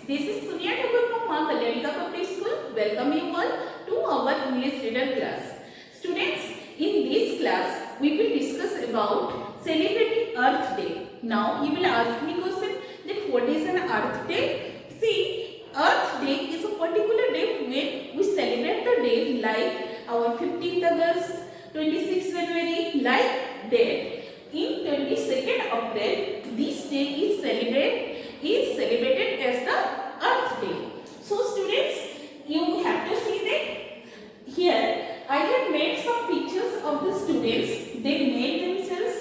This is Sonia Thakur from Ma Kalyanika Public School. Welcome you all to our English reader class. Students, in this class we will discuss about celebrating Earth Day. Now you will ask me question that what is an Earth Day? See, Earth Day is a particular day when we celebrate the day like our 15th August, 26th January, like that. In 22nd April, this day is celebrated as the Earth Day. So students, you have to see that here I have made some pictures of the students. They made themselves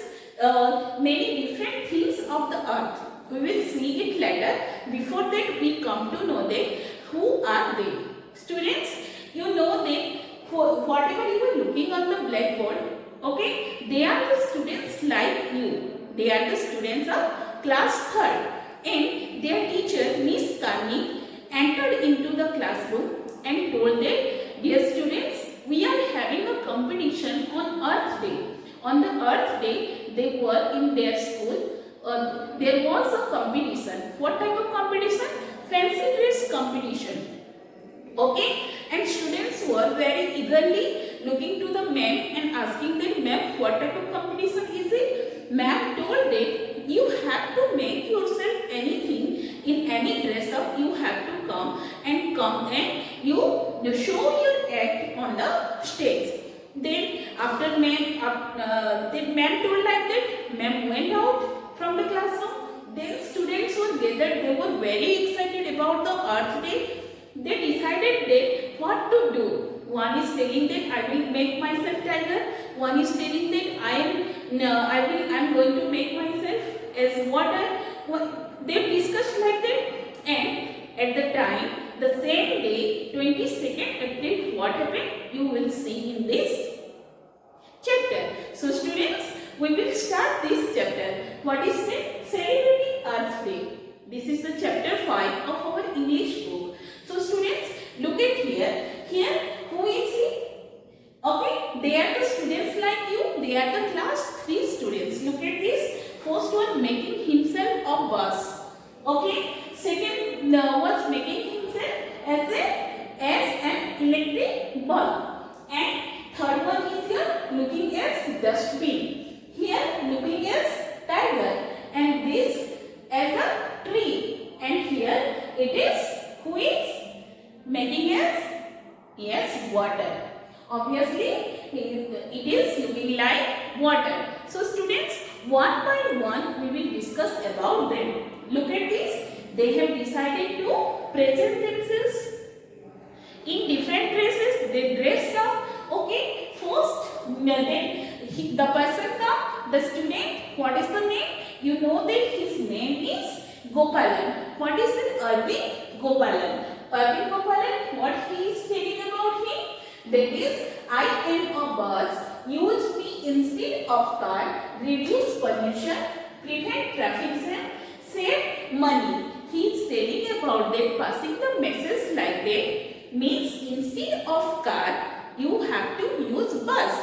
many different things of the earth. We will see it later. Before that, we come to know that who are they. Students, you know that whatever you are looking on the blackboard, okay, they are the students like you. They are the students of class 3rd. And their teacher, Miss Karni, entered into the classroom and told them, dear students, we are having a competition on Earth Day. On the Earth Day, they were in their school. There was a competition. What type of competition? Fancy dress competition. Okay, and students were very eagerly looking to the ma'am and asking them, ma'am, what type of competition is it? Ma'am told them, you have to make yourself anything in any dress up. You have to come and you show your act on the stage. Then after ma'am told like that, ma'am went out from the classroom. Then students were gathered. They were very excited about the Earth Day. They decided that what to do. One is telling that I will make myself tiger. One is telling that I'm going to make myself as water. They discussed like that, and at the time, the same day, 22nd April, what happened? You will see in this chapter. So students, we will start this chapter. What is it? Celebrating Earth Day. This is the chapter 5 of our English book. So students, look at here. Here, who is he? Okay, they are the students like you. They are the class 3 students. Look at this. First one making himself a bus. Okay. Second was making himself as an electric bulb. And third one is here looking as dustbin. Here looking as tiger. And this as a tree. And here it is who is making as water. Obviously, it is looking like water. So students, one by one we will discuss about them. Look at this. They have decided to present themselves in different dresses. They dressed up. Okay, first the person come, the student. What is the name? You know that his name is Gopalan. What is it? Arvind Gopalan. Arvind Gopalan, what he is telling about him? That is, I am a bus, use me instead of car, reduce pollution, prevent traffic jam, save money. He is telling about that, passing the message like that, means instead of car, you have to use bus.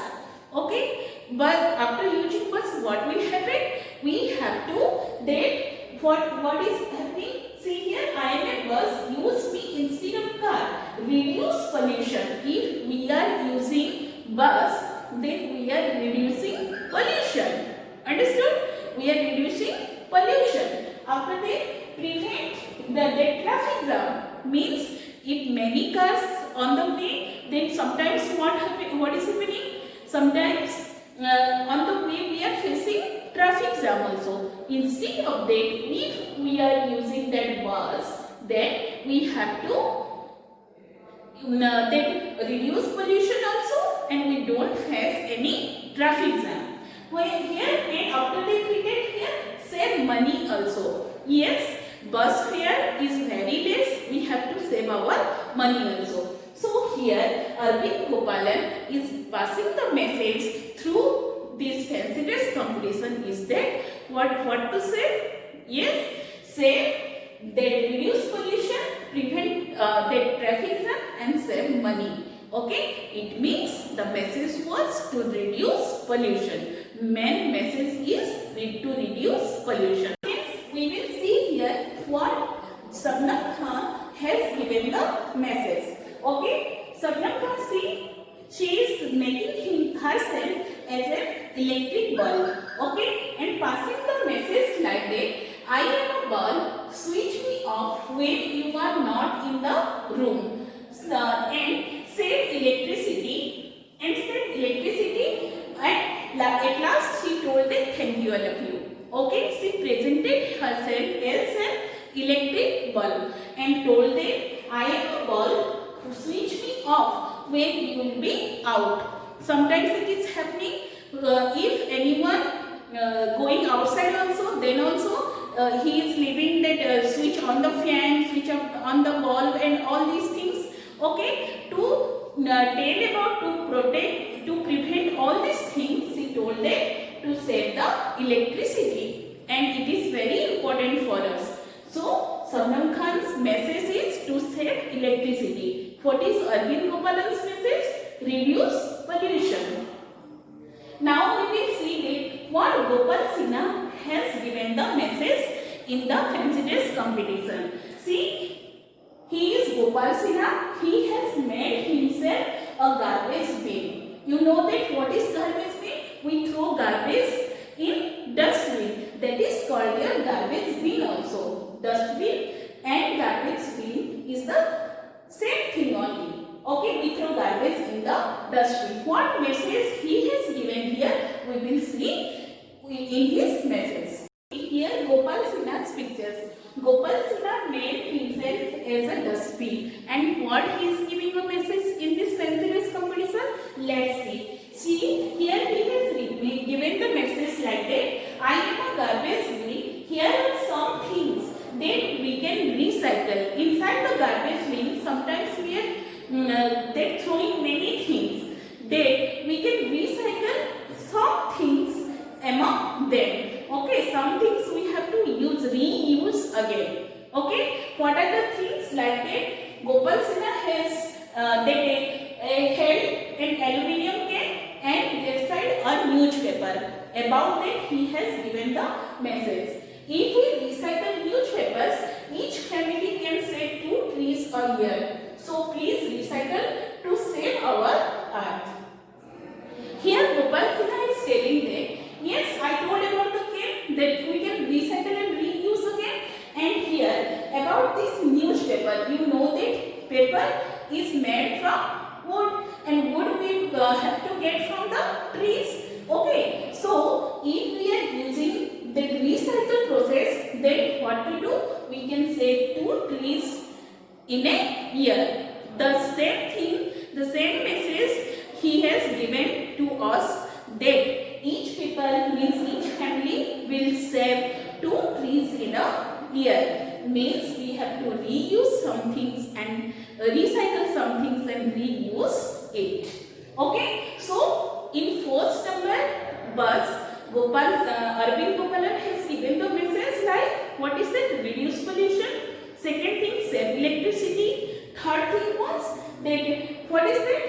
Okay, but after using bus, what will happen? We have to that what is happening? See here, I am a bus, use me instead of car, reduce pollution. If we are using bus, then we are reducing pollution. Understood? We are reducing pollution. After that, prevent the traffic jam. Means if many cars on the way, then sometimes what is happening? Sometimes on the way we are facing traffic jam also. Instead of that, if we are using that bus, then we have to then reduce pollution also, and we don't face any traffic jam. Well, here and after they treated here, save money also. Yes, bus fare is very less. We have to save our money also. So here, Arvind Gopalan is passing the message through this fancy dress competition. Is that what to say? Yes, save, that reduce pollution, prevent that traffic jam, and save money. Okay, it means the message was to reduce pollution. Main message is to reduce pollution. We will see here what Sabna Khan given the message. Okay, Sabnam Khan, see, she is making herself as an electric bulb. Okay, and passing the message like that. I am a bulb. Switch me off when you are not in the room. And save electricity. And at last she told them thank you all of you. Okay, she presented herself as an electric bulb and told them I am a bulb. Switch me off when you will be out. Sometimes it is happening if anyone going outside also, then also he is leaving that switch on the fan, switch on the bulb and all these things. Okay, to tell about to protect, to prevent all these things, she told them to save the electricity, and it is very important for us. So Sabnam Khan's message is to save electricity. What is Arvind Gopalan's message? Reduce pollution. Now we will see that what Gopal Sinha has given the message in the fancy dress competition. See, he is Gopal Sinha. He has made himself a garbage bin. You know that what is garbage bin? We throw garbage in dustbin. That is called a garbage bin also. Dustbin and garbage bin is the same thing only. Okay, we throw garbage in the dustbin. What message he has given here, we will see in his message. Here Gopal Sinha's pictures. Gopal Sinha made himself as a dustbin. And what he is giving a message in this fancy dress competition? Let's see. See, here he has given the message like that. I am a garbage bin. Here are some things that we can recycle. Inside the garbage bin, sometimes we are throwing many things that we can recycle some things among them. Okay, some things we have to reuse again. Okay, what are the things like that? Gopal Sinha has held an aluminium can and this side a newspaper. About that he has given the message. If we recycle newspapers, each family can save 2 trees a year. So please recycle to save our earth. Here Gopal Sinha is telling that yes, I told about the can that we can recycle and reuse again. And here about this newspaper, you know that paper is made from wood and wood we have to get from the trees. Okay, so if we are using the recycle process, then what to do? We can save 2 trees in a year. The same thing, the same message he has given to us that each people means each family will save 2 trees in a year. Means we have to reuse some things and recycle some things and reuse it. Okay, so in first number bus, Arvind Gopalan has given the message like what is that? Reduce pollution. Second thing, save electricity. Third thing was that what is that?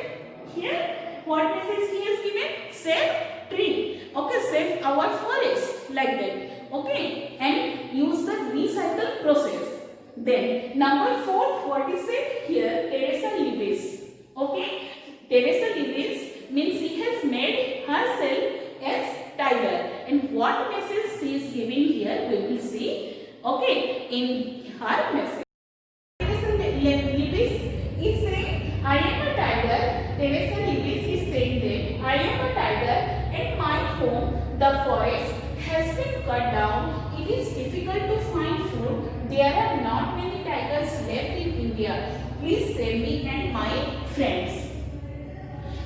Here, what message he has given? Save tree. Okay, save our forest like that. Okay, and use the recycle process. Then number 4, what is it here? Teresa Lewis. Okay, Teresa Lewis means she has made herself as tiger. And what message she is giving here, we will see. Okay, in her message. Teresa Lewis is saying, I am a tiger. Teresa Lewis is saying that I am a tiger and my home, the forest, has been cut down. It is difficult to find food. There are not many tigers left in India. Please save me and my friends.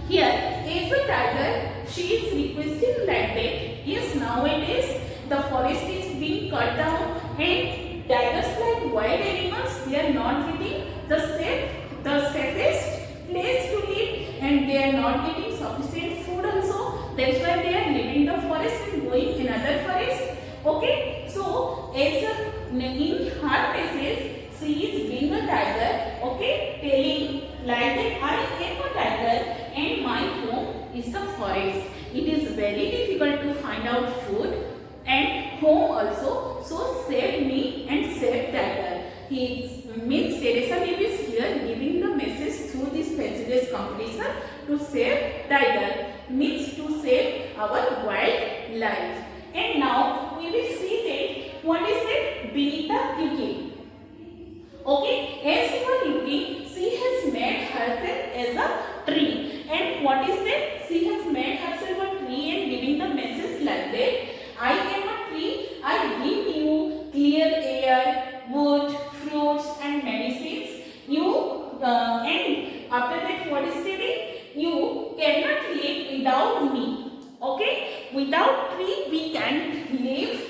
Here, as a tiger, she is requesting like that. Yes, nowadays the forest is being cut down and tigers like wild animals, they are not getting the safest place to live and they are not getting sufficient food also. That's why they are leaving the forest and going in other forest. Okay, so as in her message, she is being a tiger. Okay, telling like that I am a tiger and my home is the forest. It is very difficult to find out food and home also. So save me and save tiger. He is means Teresa Liu is here giving the message through this fancy dress competition to save tiger, means to save our wildlife. And now we will see that what is that Binita cooking. Okay, as you are looking, she has made herself as a tree. And what is that? She has made herself a tree and giving the message like that. I am a tree. I give you clear air, wood, fruits, and medicines. And after that, what is stating? You cannot live without me. Okay, without tree we can't live.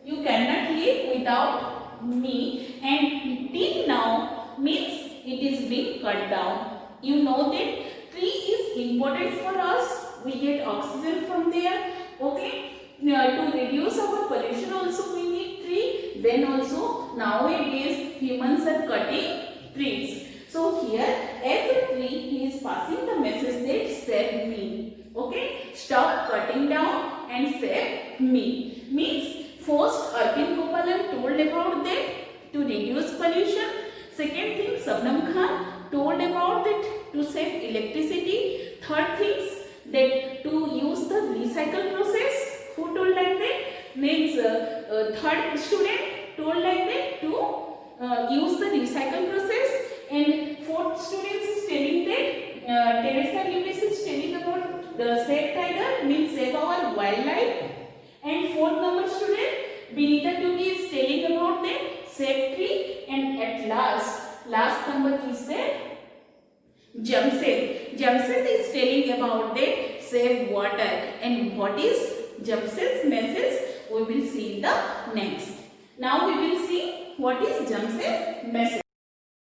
You cannot live without me. And till now means it is being cut down. You know that tree is important for us. We get oxygen from there. Okay. To reduce our pollution also we need tree. Then also nowadays humans are cutting trees. So here as a tree he is passing the message that save me. Okay. Stop cutting down and save me. Means first Arvind Gopalan told about that to reduce pollution. Second thing Shabnam Khan told about that to save electricity. Third things that to use the recycle process. Who told like that? Means third student told like that to use the recycle process. And fourth student is telling that Teresa Lewis is telling about the save tiger, means save our wildlife. And fourth number student Binita Tugi is telling about that save tree. And at last number is that Jamshed. Jamshed is telling about that save water. And what is Jamshed's message? We will see in the next. Now we will see what is Jamshed's message.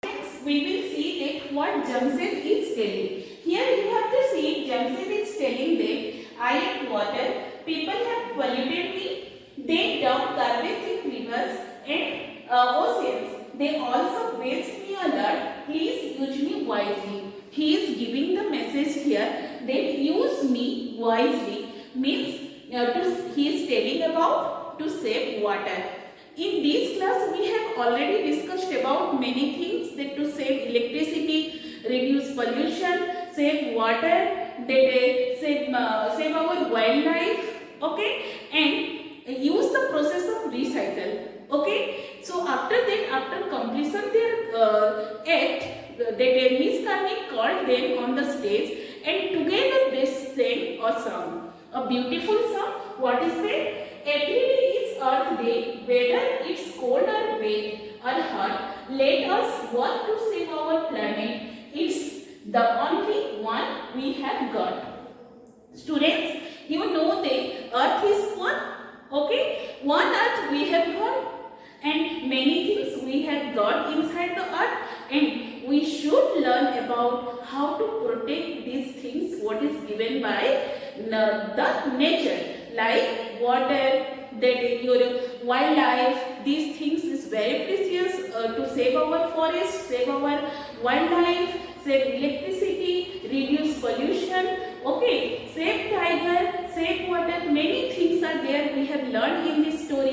Next we will see that what Jamshed is telling. Here you have to see Jamshed is telling that I am water. People have polluted me. They dump garbage in rivers and oceans. They also waste me a lot. Please use me wisely. He is giving the message here that use me wisely. Means he is telling about to save water. In this class we have already discussed about many things, that to save electricity, reduce pollution, save water, that save our wildlife. Okay, and use the process of recycle. Okay, so after that, after completion their act, that Miss Karnik called them on the stage and together they sang a song. A beautiful song. What is that? Every day is Earth Day, whether it's cold or wet or hot. Let us work to save our planet. It's the only one we have got. Students, you know that Earth is one. Okay, one Earth we have got, and many things we have got inside the Earth, and we should learn about how to protect these things what is given by the nature, like water, that your wildlife. These things is very precious to save our forest, save our wildlife, save electricity, reduce pollution. Okay, save tiger, save water. Many things are there we have learned in this story.